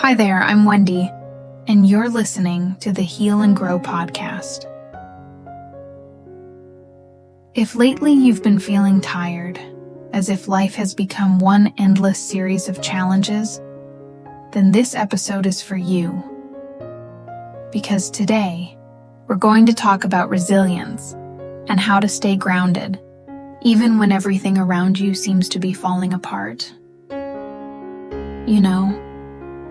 Hi there, I'm Wendy, and you're listening to the Heal and Grow podcast. If lately you've been feeling tired, as if life has become one endless series of challenges, then this episode is for you. Because today, we're going to talk about resilience and how to stay grounded, even when everything around you seems to be falling apart. You know,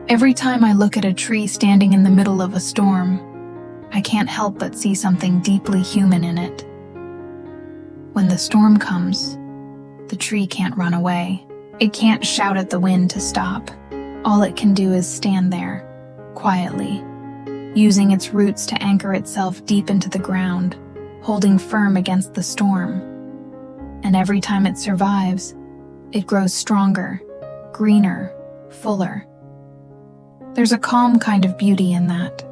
every time I look at a tree standing in the middle of a storm, I can't help but see something deeply human in it. When the storm comes, the tree can't run away. It can't shout at the wind to stop. All it can do is stand there, quietly, using its roots to anchor itself deep into the ground, holding firm against the storm. And every time it survives, it grows stronger, greener, fuller. There's a calm kind of beauty in that,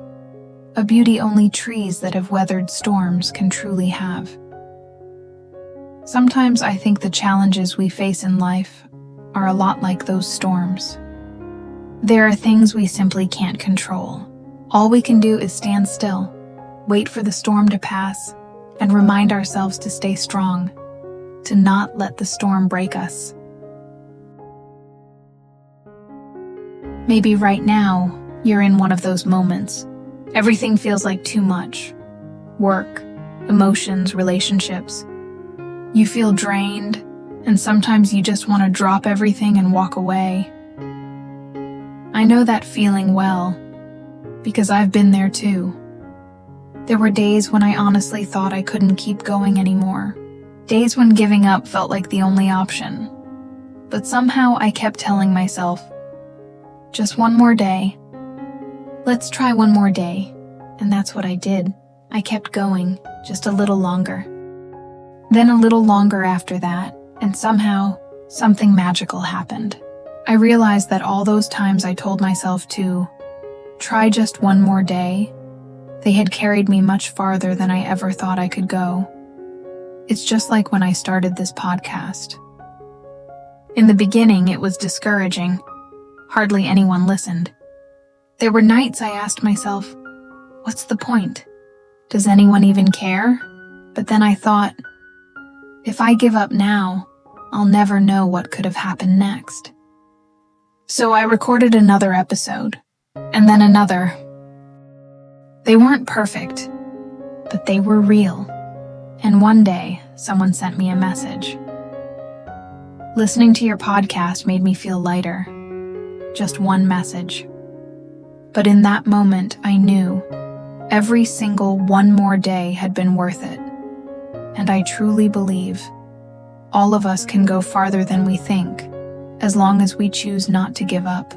a beauty only trees that have weathered storms can truly have. Sometimes I think the challenges we face in life are a lot like those storms. There are things we simply can't control. All we can do is stand still, wait for the storm to pass, and remind ourselves to stay strong, to not let the storm break us. Maybe right now, you're in one of those moments. Everything feels like too much. Work, emotions, relationships. You feel drained, and sometimes you just want to drop everything and walk away. I know that feeling well, because I've been there too. There were days when I honestly thought I couldn't keep going anymore. Days when giving up felt like the only option. But somehow I kept telling myself, just one more day. Let's try one more day. And that's what I did. I kept going, just a little longer. Then a little longer after that, and somehow, something magical happened. I realized that all those times I told myself to try just one more day, they had carried me much farther than I ever thought I could go. It's just like when I started this podcast. In the beginning, it was discouraging. Hardly anyone listened. There were nights I asked myself, what's the point? Does anyone even care? But then I thought, if I give up now, I'll never know what could have happened next. So I recorded another episode, and then another. They weren't perfect, but they were real. And one day, someone sent me a message. Listening to your podcast made me feel lighter. Just one message. But in that moment, I knew every single one more day had been worth it. And I truly believe all of us can go farther than we think, as long as we choose not to give up.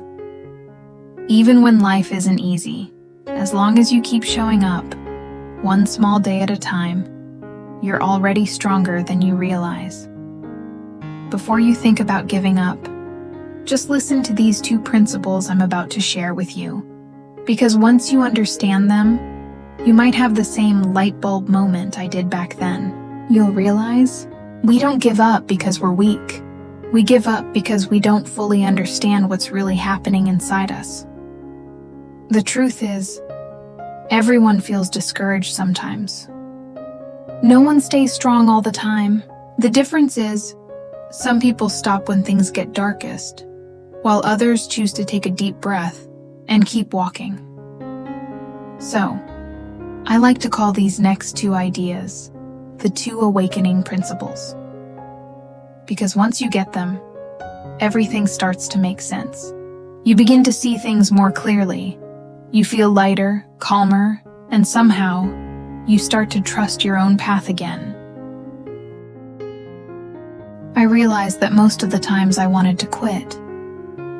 Even when life isn't easy, as long as you keep showing up, one small day at a time, you're already stronger than you realize. Before you think about giving up, just listen to these two principles I'm about to share with you. Because once you understand them, you might have the same light bulb moment I did back then. You'll realize we don't give up because we're weak. We give up because we don't fully understand what's really happening inside us. The truth is, everyone feels discouraged sometimes. No one stays strong all the time. The difference is, some people stop when things get darkest, while others choose to take a deep breath and keep walking. So, I like to call these next two ideas the two awakening principles. Because once you get them, everything starts to make sense. You begin to see things more clearly. You feel lighter, calmer, and somehow, you start to trust your own path again. I realized that most of the times I wanted to quit.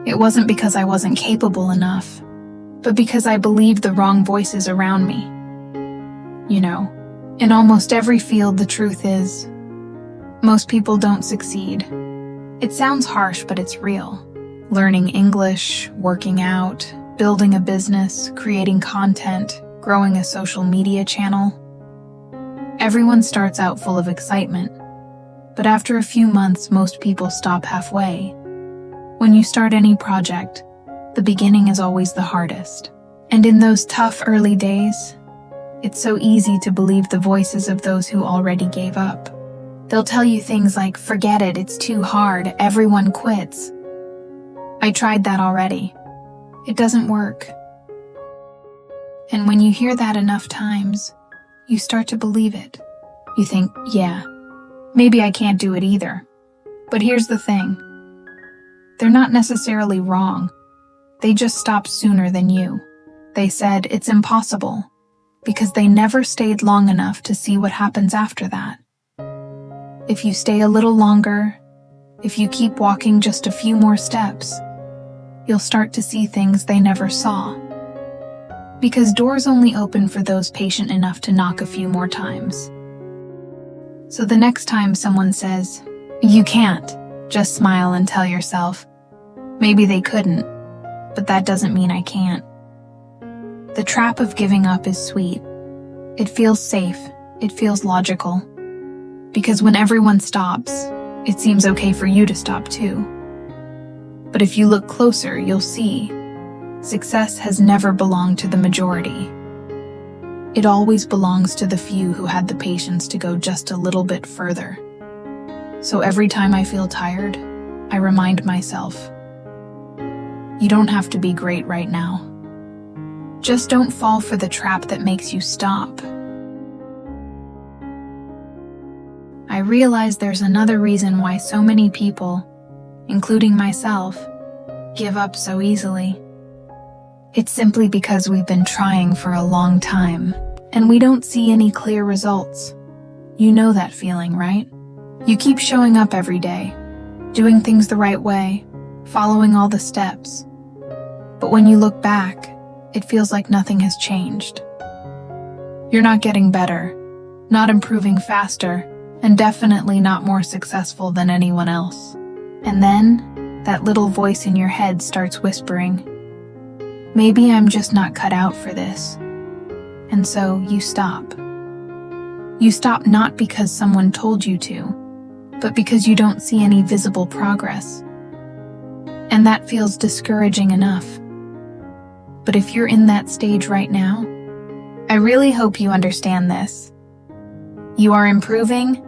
It wasn't because I wasn't capable enough, but because I believed the wrong voices around me. You know, in almost every field, the truth is, most people don't succeed. It sounds harsh, but it's real. Learning English, working out, building a business, creating content, growing a social media channel. Everyone starts out full of excitement, but after a few months, most people stop halfway. When you start any project, The beginning is always the hardest. And in those tough early days, it's so easy to believe the voices of those who already gave up. They'll tell you things like, "Forget it, it's too hard, everyone quits." I tried that already. It doesn't work. And when you hear that enough times, you start to believe it. You think, yeah, maybe I can't do it either. But here's the thing. They're not necessarily wrong. They just stopped sooner than you. They said it's impossible because they never stayed long enough to see what happens after that. If you stay a little longer, if you keep walking just a few more steps, you'll start to see things they never saw. Because doors only open for those patient enough to knock a few more times. So the next time someone says, "You can't," just smile and tell yourself, maybe they couldn't, but that doesn't mean I can't. The trap of giving up is sweet. It feels safe. It feels logical. Because when everyone stops, it seems okay for you to stop too. But if you look closer, you'll see success has never belonged to the majority. It always belongs to the few who had the patience to go just a little bit further. So every time I feel tired, I remind myself, you don't have to be great right now. Just don't fall for the trap that makes you stop. I realize there's another reason why so many people, including myself, give up so easily. It's simply because we've been trying for a long time, and we don't see any clear results. You know that feeling, right? You keep showing up every day, doing things the right way, following all the steps. But when you look back, it feels like nothing has changed. You're not getting better, not improving faster, and definitely not more successful than anyone else. And then, that little voice in your head starts whispering, maybe I'm just not cut out for this. And so you stop. You stop not because someone told you to, but because you don't see any visible progress. And that feels discouraging enough. But if you're in that stage right now, I really hope you understand this. You are improving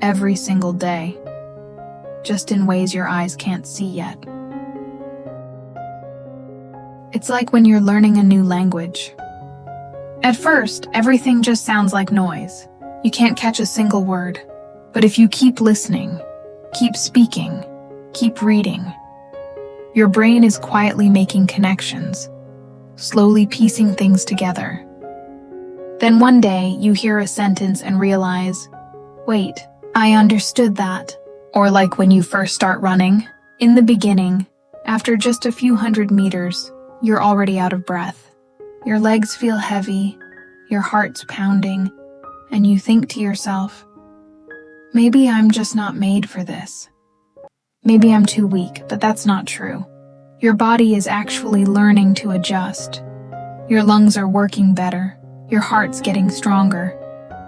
every single day, just in ways your eyes can't see yet. It's like when you're learning a new language. At first, everything just sounds like noise. You can't catch a single word. But if you keep listening, keep speaking, keep reading, your brain is quietly making connections, slowly piecing things together. Then one day, you hear a sentence and realize, wait, I understood that. Or like when you first start running, in the beginning, after just a few hundred meters, you're already out of breath. Your legs feel heavy, your heart's pounding, and you think to yourself, maybe I'm just not made for this. Maybe I'm too weak, but that's not true. Your body is actually learning to adjust. Your lungs are working better, your heart's getting stronger,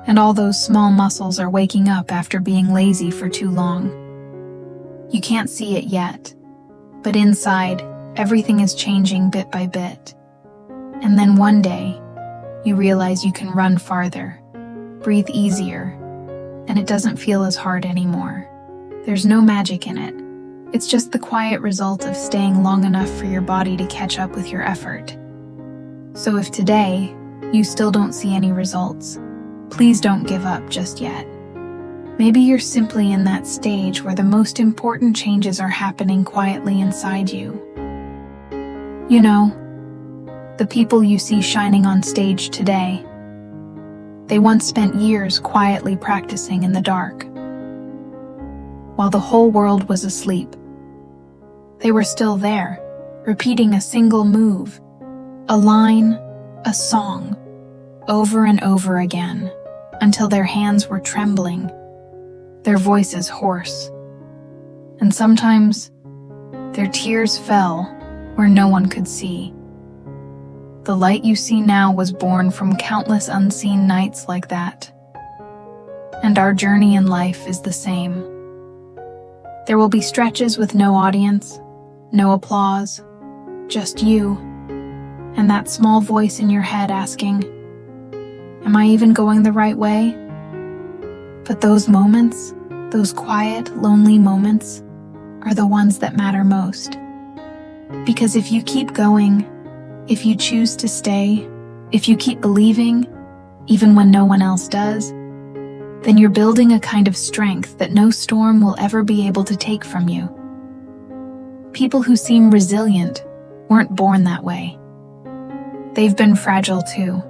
and all those small muscles are waking up after being lazy for too long. You can't see it yet, but inside, everything is changing bit by bit. And then one day, you realize you can run farther, breathe easier, and it doesn't feel as hard anymore. There's no magic in it. It's just the quiet result of staying long enough for your body to catch up with your effort. So if today, you still don't see any results, please don't give up just yet. Maybe you're simply in that stage where the most important changes are happening quietly inside you. You know, the people you see shining on stage today, they once spent years quietly practicing in the dark. While the whole world was asleep, they were still there, repeating a single move, a line, a song, over and over again, until their hands were trembling, their voices hoarse. And sometimes, their tears fell where no one could see. The light you see now was born from countless unseen nights like that. And our journey in life is the same. There will be stretches with no audience, no applause, just you, and that small voice in your head asking, "Am I even going the right way?" But those moments, those quiet, lonely moments, are the ones that matter most. Because if you keep going, if you choose to stay, if you keep believing, even when no one else does, then you're building a kind of strength that no storm will ever be able to take from you. People who seem resilient weren't born that way. They've been fragile too.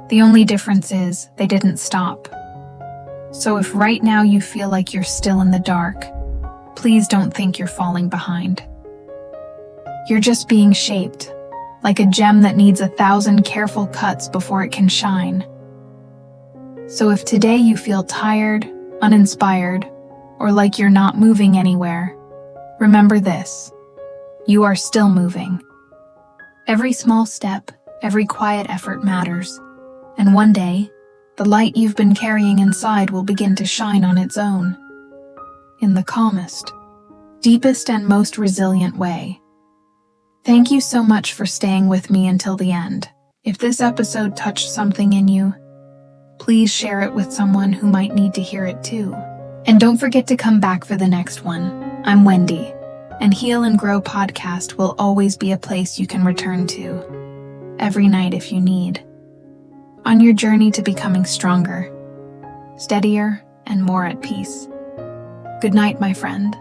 The only difference is they didn't stop. So if right now you feel like you're still in the dark, please don't think you're falling behind. You're just being shaped, like a gem that needs 1,000 careful cuts before it can shine. So if today you feel tired, uninspired, or like you're not moving anywhere, remember this: you are still moving. Every small step, every quiet effort matters, and one day, the light you've been carrying inside will begin to shine on its own, in the calmest, deepest, and most resilient way. Thank you so much for staying with me until the end. If this episode touched something in you, please share it with someone who might need to hear it too. And don't forget to come back for the next one. I'm Wendy, and Heal and Grow podcast will always be a place you can return to, every night if you need, on your journey to becoming stronger, steadier, and more at peace. Good night, my friend.